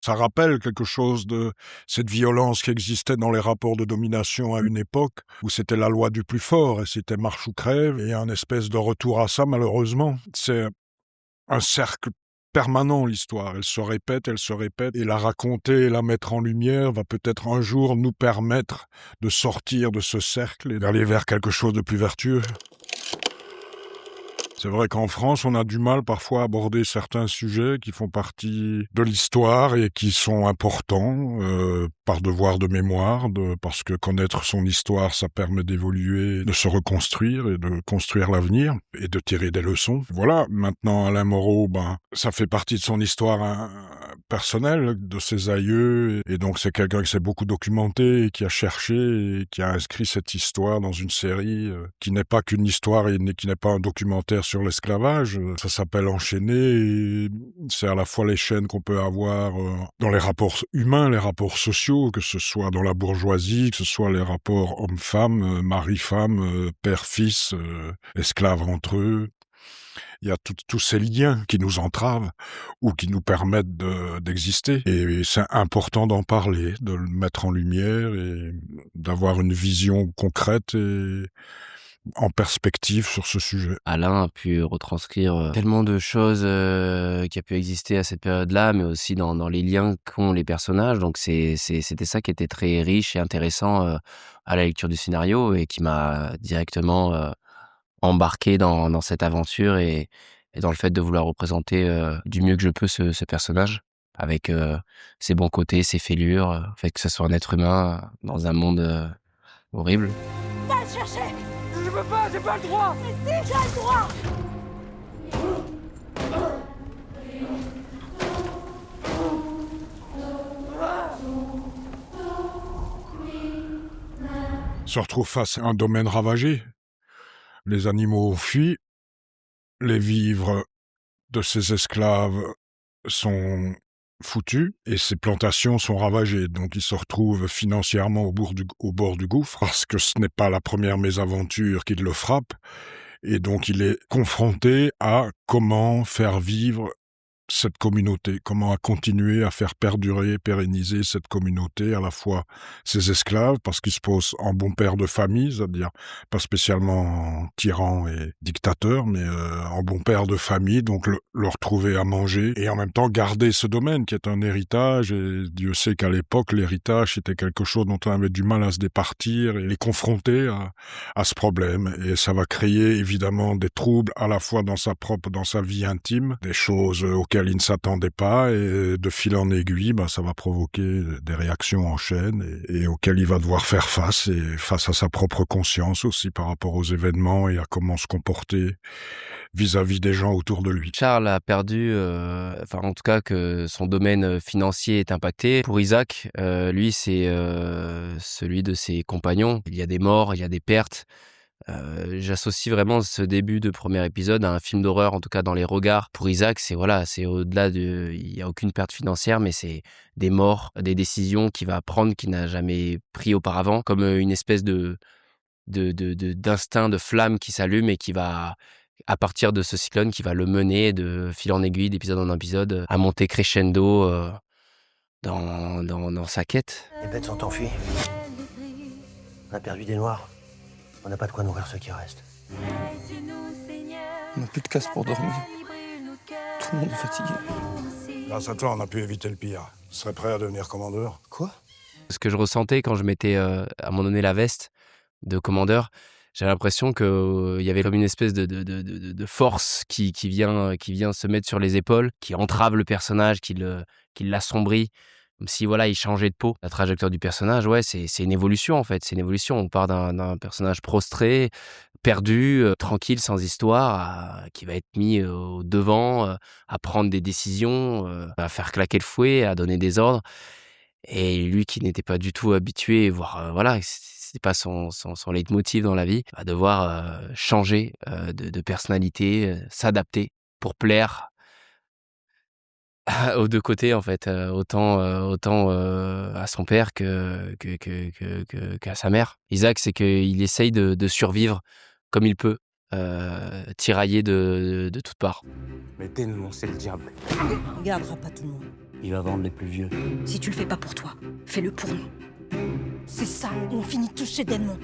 Ça rappelle quelque chose de cette violence qui existait dans les rapports de domination à une époque où c'était la loi du plus fort et c'était marche ou crève, et un espèce de retour à ça malheureusement. C'est un cercle permanent, l'histoire. Elle se répète, et la raconter et la mettre en lumière va peut-être un jour nous permettre de sortir de ce cercle et d'aller vers quelque chose de plus vertueux. C'est vrai qu'en France, on a du mal parfois à aborder certains sujets qui font partie de l'histoire et qui sont importants, par devoir de mémoire, parce que connaître son histoire, ça permet d'évoluer, de se reconstruire et de construire l'avenir et de tirer des leçons. Voilà, maintenant Alain Moreau, ça fait partie de son histoire personnelle, de ses aïeux, et donc c'est quelqu'un qui s'est beaucoup documenté et qui a cherché et qui a inscrit cette histoire dans une série qui n'est pas qu'une histoire et qui n'est pas un documentaire sur l'esclavage. Ça s'appelle Enchaîné, et c'est à la fois les chaînes qu'on peut avoir dans les rapports humains, les rapports sociaux, que ce soit dans la bourgeoisie, que ce soit les rapports homme-femme, mari-femme, père-fils, esclaves entre eux. Il y a tous ces liens qui nous entravent ou qui nous permettent d'exister. Et c'est important d'en parler, de le mettre en lumière et d'avoir une vision concrète et en perspective sur ce sujet. Alain a pu retranscrire tellement de choses qui a pu exister à cette période-là, mais aussi dans les liens qu'ont les personnages. Donc c'était ça qui était très riche et intéressant à la lecture du scénario et qui m'a directement embarqué dans cette aventure et dans le fait de vouloir représenter du mieux que je peux ce personnage avec ses bons côtés, ses fêlures, fait que ce soit un être humain dans un monde horrible. Va le chercher! Je peux pas, j'ai pas le droit! Mais si, j'ai le droit! Se retrouve face à un domaine ravagé. Les animaux ont fui. Les vivres de ces esclaves sont foutus et ces plantations sont ravagées. Donc il se retrouve financièrement au bord du gouffre, parce que ce n'est pas la première mésaventure qui le frappe. Et donc il est confronté à comment faire vivre cette communauté, comment continuer à faire perdurer, pérenniser cette communauté, à la fois ses esclaves, parce qu'il se pose en bon père de famille, c'est-à-dire pas spécialement en tyran et dictateur, mais en bon père de famille, donc leur trouver à manger, et en même temps garder ce domaine qui est un héritage, et Dieu sait qu'à l'époque, l'héritage c'était quelque chose dont on avait du mal à se départir, et les confronter à ce problème, et ça va créer évidemment des troubles à la fois dans sa vie intime, des choses auxquelles il ne s'attendait pas, et de fil en aiguille, ça va provoquer des réactions en chaîne et auxquelles il va devoir faire face, et face à sa propre conscience aussi par rapport aux événements et à comment se comporter vis-à-vis des gens autour de lui. Charles a perdu, en tout cas que son domaine financier est impacté. Pour Isaac, lui, c'est celui de ses compagnons. Il y a des morts, il y a des pertes. J'associe vraiment ce début de premier épisode à un film d'horreur, en tout cas dans les regards. Pour Isaac, c'est au-delà il y a aucune perte financière, mais c'est des morts, des décisions qu'il va prendre qu'il n'a jamais pris auparavant, comme une espèce d'instinct, de flamme qui s'allume et qui va, à partir de ce cyclone, qui va le mener de fil en aiguille, d'épisode en épisode, à monter crescendo dans sa quête. Les bêtes sont enfuies. On a perdu des noirs. On n'a pas de quoi nourrir ceux qui restent. On n'a plus de casse pour dormir. Tout le monde est fatigué. Grâce à toi, on a pu éviter le pire. Tu serais prêt à devenir commandeur ? Quoi? Ce que je ressentais quand je mettais à un moment donné la veste de commandeur, j'avais l'impression qu'il y avait comme une espèce de force qui vient se mettre sur les épaules, qui entrave le personnage, qui l'assombrit, comme si il changeait de peau. La trajectoire du personnage, c'est une évolution en fait, c'est une évolution. On part d'un personnage prostré, perdu, tranquille, sans histoire, qui va être mis au devant, à prendre des décisions, à faire claquer le fouet, à donner des ordres. Et lui qui n'était pas du tout habitué, voire c'est pas son leitmotiv dans la vie, va devoir changer de personnalité, s'adapter pour plaire aux 2 côtés en fait, autant à son père qu'à sa mère. Isaac, c'est qu'il essaye de survivre comme il peut, tiraillé de toutes parts. Mais dénoncer le diable. Il gardera pas tout le monde. Il va vendre les plus vieux. Si tu le fais pas pour toi, fais-le pour nous. C'est ça, on finit tous chez Denmont.